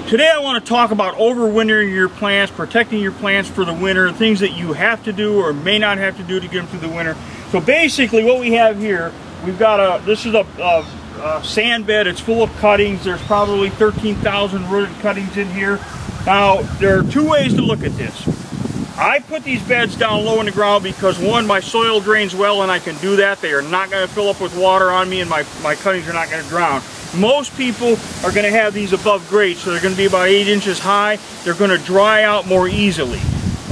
Today I want to talk about overwintering your plants, protecting your plants for the winter, things that you have to do or may not have to do to get them through the winter. So basically what we have here, we've got this is a sand bed. It's full of cuttings. There's probably 13,000 rooted cuttings in here. Now, there are two ways to look at this. I put these beds down low in the ground because, one, my soil drains well and I can do that. They are not going to fill up with water on me and my cuttings are not going to drown. Most people are going to have these above grade, so they're going to be about 8 inches high. They're going to dry out more easily.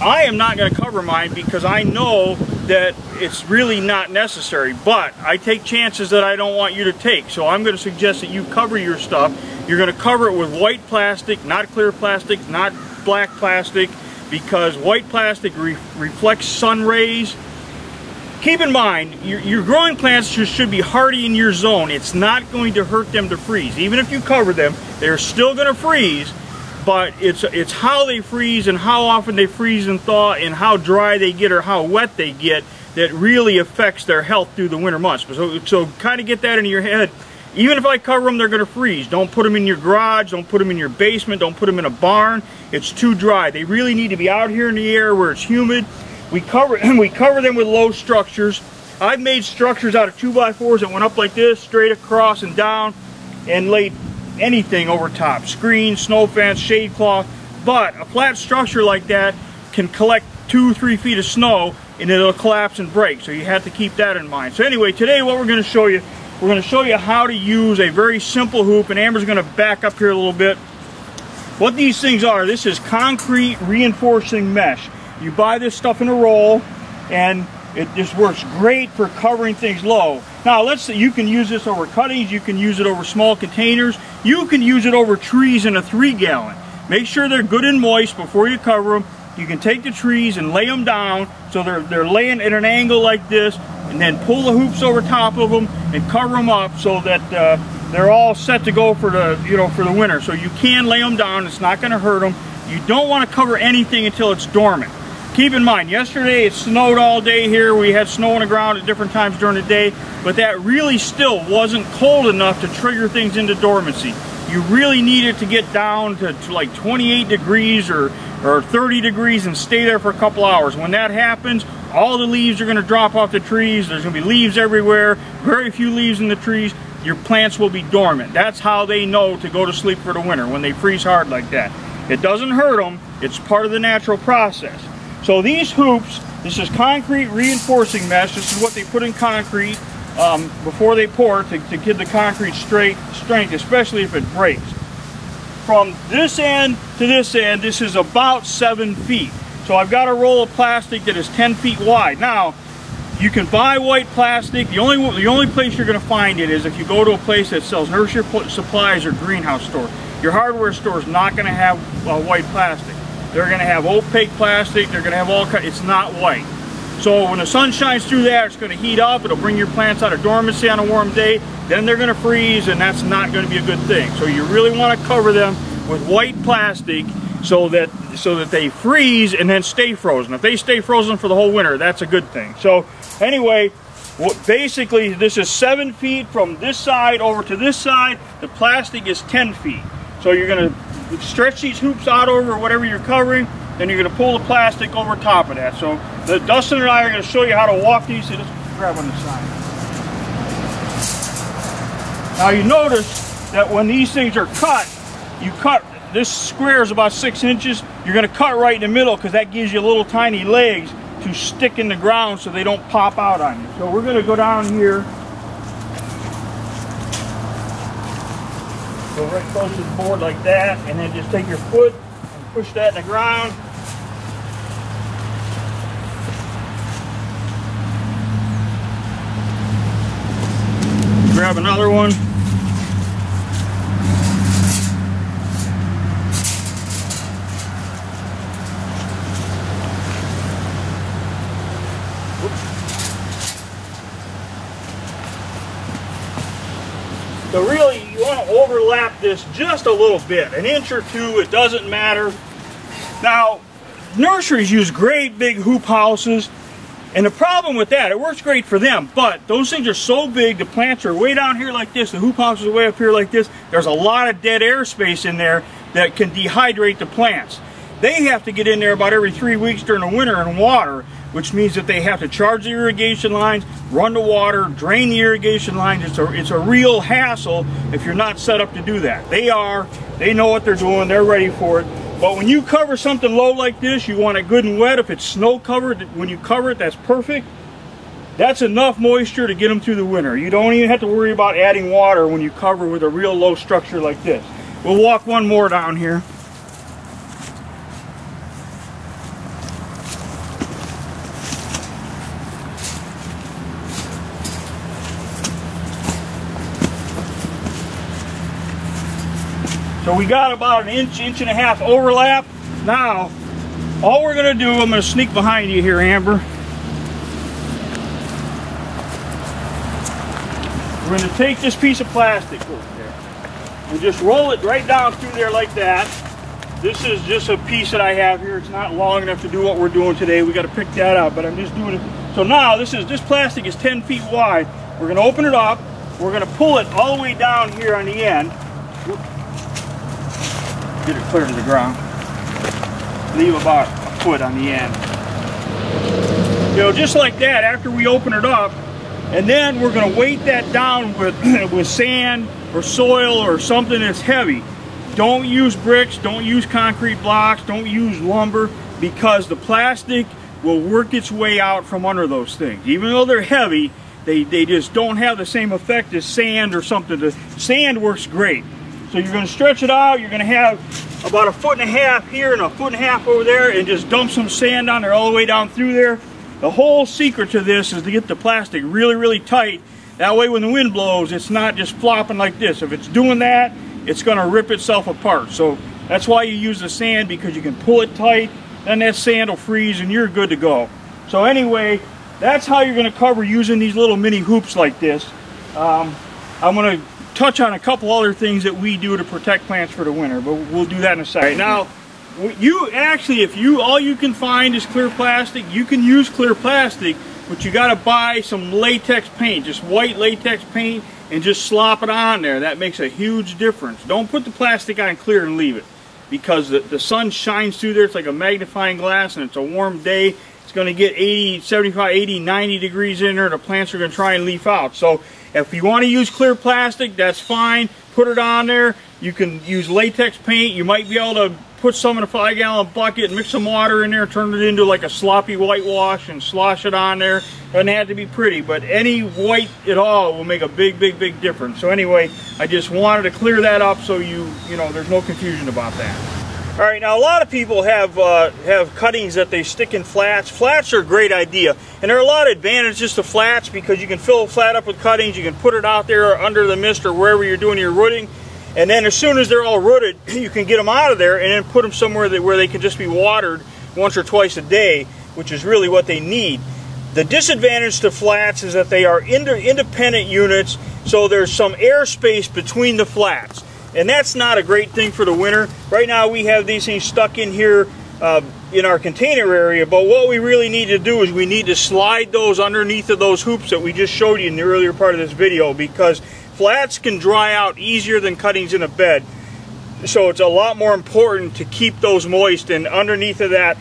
I am not going to cover mine because I know that it's really not necessary, but I take chances that I don't want you to take. So I'm going to suggest that you cover your stuff. You're going to cover it with white plastic, not clear plastic, not black plastic, because white plastic reflects sun rays. Keep in mind, your growing plants should be hardy in your zone. It's not going to hurt them to freeze. Even if you cover them, they're still going to freeze, but it's how they freeze and how often they freeze and thaw and how dry they get or how wet they get that really affects their health through the winter months. So kind of get that into your head. Even if I cover them, they're going to freeze. Don't put them in your garage. Don't put them in your basement. Don't put them in a barn. It's too dry. They really need to be out here in the air where it's humid. We cover them with low structures. I've made structures out of 2x4s that went up like this, straight across and down, and laid anything over top. Screen, snow fence, shade cloth. But a flat structure like that can collect 2-3 feet of snow and it'll collapse and break. So you have to keep that in mind. So anyway, today what we're going to show you, we're going to show you how to use a very simple hoop, and Amber's going to back up here a little bit. What these things are, this is concrete reinforcing mesh. You buy this stuff in a roll, and it just works great for covering things low. Now, let's say you can use this over cuttings, you can use it over small containers, you can use it over trees in a 3-gallon. Make sure they're good and moist before you cover them. You can take the trees and lay them down so they're laying at an angle like this, and then pull the hoops over top of them and cover them up so that they're all set to go for the for the winter. So you can lay them down. It's not going to hurt them. You don't want to cover anything until it's dormant. Keep in mind, yesterday it snowed all day here. We had snow on the ground at different times during the day, but that really still wasn't cold enough to trigger things into dormancy. You really need it to get down to like 28 degrees or 30 degrees and stay there for a couple hours. When that happens, all the leaves are going to drop off the trees. There's going to be leaves everywhere, very few leaves in the trees. Your plants will be dormant. That's how they know to go to sleep for the winter, when they freeze hard like that. It doesn't hurt them. It's part of the natural process. So these hoops, this is concrete reinforcing mesh. This is what they put in concrete before they pour to give the concrete strength, especially if it breaks. From this end to this end, this is about 7 feet. So I've got a roll of plastic that is 10 feet wide. Now, you can buy white plastic. The only place you're going to find it is if you go to a place that sells nursery supplies or greenhouse store. Your hardware store is not going to have white plastic. They're going to have opaque plastic. They're going to have all kinds. It's not white. So when the sun shines through that, it's going to heat up. It'll bring your plants out of dormancy on a warm day. Then they're going to freeze, and that's not going to be a good thing. So you really want to cover them with white plastic so that they freeze and then stay frozen. If they stay frozen for the whole winter, that's a good thing. So anyway, basically this is 7 feet from this side over to this side. The plastic is 10 feet. So you're going to stretch these hoops out over whatever you're covering, then you're going to pull the plastic over top of that. So Dustin and I are going to show you how to walk these. So just grab on the side. Now you notice that when these things are cut, this square is about 6 inches. You're going to cut right in the middle because that gives you little tiny legs to stick in the ground so they don't pop out on you. So we're going to go down here. Go right close to the board like that, and then just take your foot and push that in the ground. Grab another one. So really, you want to overlap this just a little bit, an inch or two, it doesn't matter. Now, nurseries use great big hoop houses, and the problem with that, it works great for them, but those things are so big, the plants are way down here like this, the hoop house is way up here like this, there's a lot of dead air space in there, that can dehydrate the plants. They have to get in there about every 3 weeks during the winter and water, which means that they have to charge the irrigation lines, run the water, drain the irrigation lines. It's a real hassle if you're not set up to do that. They know what they're doing, they're ready for it. But when you cover something low like this, you want it good and wet. If it's snow covered, when you cover it, that's perfect. That's enough moisture to get them through the winter. You don't even have to worry about adding water when you cover with a real low structure like this. We'll walk one more down here. So we got about an inch and a half overlap. Now, all we're going to do, I'm going to sneak behind you here, Amber. We're going to take this piece of plastic and just roll it right down through there like that. This is just a piece that I have here. It's not long enough to do what we're doing today. We got to pick that up, but I'm just doing it. So now this plastic is 10 feet wide. We're going to open it up. We're going to pull it all the way down here on the end. Get it clear to the ground. Leave about a foot on the end. You know, just like that after we open it up. And then we're going to weight that down with sand or soil or something that's heavy. Don't use bricks, don't use concrete blocks, don't use lumber, because the plastic will work its way out from under those things. Even though they're heavy, they just don't have the same effect as sand or something. The sand works great. So you're going to stretch it out. You're going to have about 1.5 feet here and 1.5 feet over there, and just dump some sand on there all the way down through there. The whole secret to this is to get the plastic really, really tight. That way when the wind blows, it's not just flopping like this. If it's doing that, it's going to rip itself apart. So that's why you use the sand, because you can pull it tight, then that sand will freeze and you're good to go. So anyway, that's how you're going to cover using these little mini hoops like this. I'm going to touch on a couple other things that we do to protect plants for the winter, but we'll do that in a second. Now, you actually, if all you can find is clear plastic, you can use clear plastic, but you got to buy some latex paint, just white latex paint, and just slop it on there. That makes a huge difference. Don't put the plastic on clear and leave it, because the sun shines through there. It's like a magnifying glass, and it's a warm day. It's going to get 80, 75, 80, 90 degrees in there. The plants are going to try and leaf out. So if you want to use clear plastic, that's fine. Put it on there. You can use latex paint. You might be able to put some in a 5-gallon bucket, mix some water in there, turn it into like a sloppy whitewash and slosh it on there. Doesn't have to be pretty, but any white at all will make a big, big, big difference. So anyway, I just wanted to clear that up so you know there's no confusion about that. All right, now a lot of people have cuttings that they stick in flats. Flats are a great idea, and there are a lot of advantages to flats, because you can fill a flat up with cuttings. You can put it out there under the mist or wherever you're doing your rooting, and then as soon as they're all rooted, you can get them out of there and then put them somewhere where they can just be watered once or twice a day, which is really what they need. The disadvantage to flats is that they are independent units, so there's some airspace between the flats. And that's not a great thing for the winter. Right now we have these things stuck in here in our container area, but what we really need to do is we need to slide those underneath of those hoops that we just showed you in the earlier part of this video, because flats can dry out easier than cuttings in a bed. So it's a lot more important to keep those moist, and underneath of that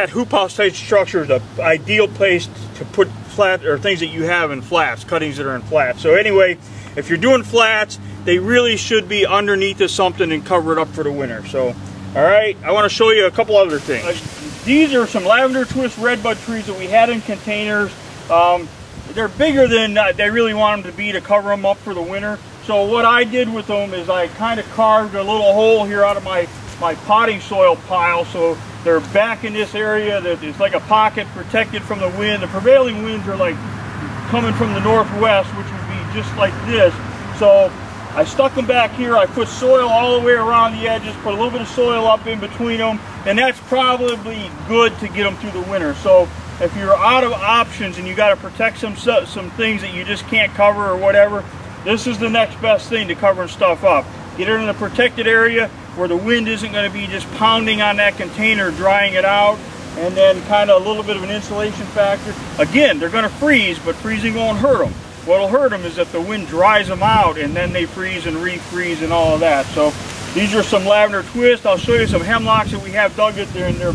hoop house type structure is the ideal place to put flat or things that you have in flats, cuttings that are in flats. So anyway, if you're doing flats, they really should be underneath of something and cover it up for the winter. So, all right, I want to show you a couple other things. These are some Lavender Twist redbud trees that we had in containers. They're bigger than they really want them to be to cover them up for the winter. So what I did with them is I kind of carved a little hole here out of my potting soil pile, so they're back in this area. That it's like a pocket protected from the wind. The prevailing winds are like coming from the northwest, which would be just like this. So I stuck them back here. I put soil all the way around the edges, put a little bit of soil up in between them, and that's probably good to get them through the winter. So if you're out of options and you got to protect some things that you just can't cover or whatever, this is the next best thing to covering stuff up. Get it in a protected area where the wind isn't going to be just pounding on that container, drying it out, and then kind of a little bit of an insulation factor. Again, they're going to freeze, but freezing won't hurt them. What'll hurt them is if the wind dries them out and then they freeze and refreeze and all of that. So These are some Lavender Twist. I'll show you some hemlocks that we have dug that they're in their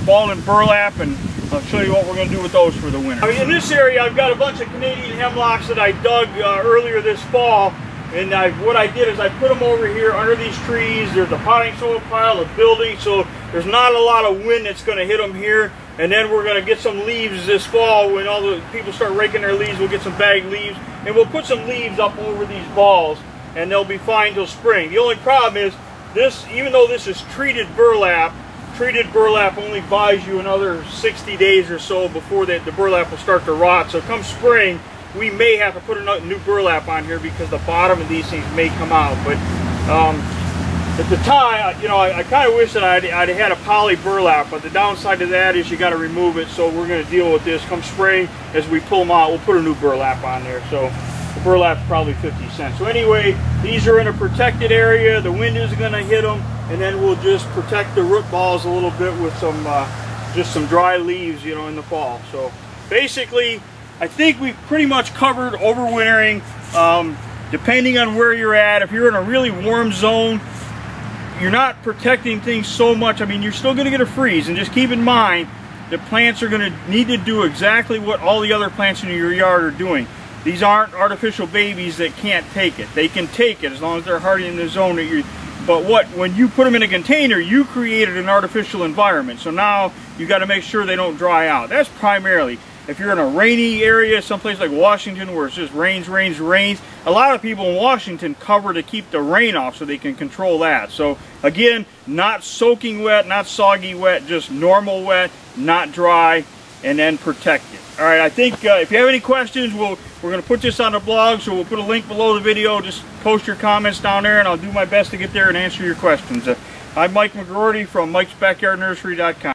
balled in burlap, and I'll show you what we're going to do with those for the winter. In this area, I've got a bunch of Canadian hemlocks that I dug earlier this fall, and what I did is I put them over here under these trees. There's a potting soil pile, a building, so there's not a lot of wind that's going to hit them here. And then we're going to get some leaves this fall. When all the people start raking their leaves, we'll get some bagged leaves, and we'll put some leaves up over these balls, and they'll be fine till spring. The only problem is this, even though this is treated burlap only buys you another 60 days or so before the burlap will start to rot. So come spring, we may have to put a new burlap on here because the bottom of these things may come out. But at the time, you know, I kind of wish that I'd had a poly burlap, but the downside to that is you got to remove it. So we're going to deal with this. Come spring, as we pull them out, we'll put a new burlap on there. So the burlap's probably 50 cents. So anyway, these are in a protected area. The wind isn't going to hit them, and then we'll just protect the root balls a little bit with some just some dry leaves, you know, in the fall. So basically, I think we've pretty much covered overwintering. Depending on where you're at, if you're in a really warm zone, you're not protecting things so much. I mean, you're still going to get a freeze, and just keep in mind that plants are going to need to do exactly what all the other plants in your yard are doing. These aren't artificial babies that can't take it. They can take it as long as they're hardy in the zone that you're. But when you put them in a container, you created an artificial environment. So now you got to make sure they don't dry out. That's primarily. If you're in a rainy area, someplace like Washington where it's just rains, a lot of people in Washington cover to keep the rain off so they can control that. So again, not soaking wet, not soggy wet, just normal wet, not dry, and then protect it. All right, I think if you have any questions, we're going to put this on the blog, so we'll put a link below the video. Just post your comments down there, and I'll do my best to get there and answer your questions. I'm Mike McGroarty from mikesbackyardnursery.com.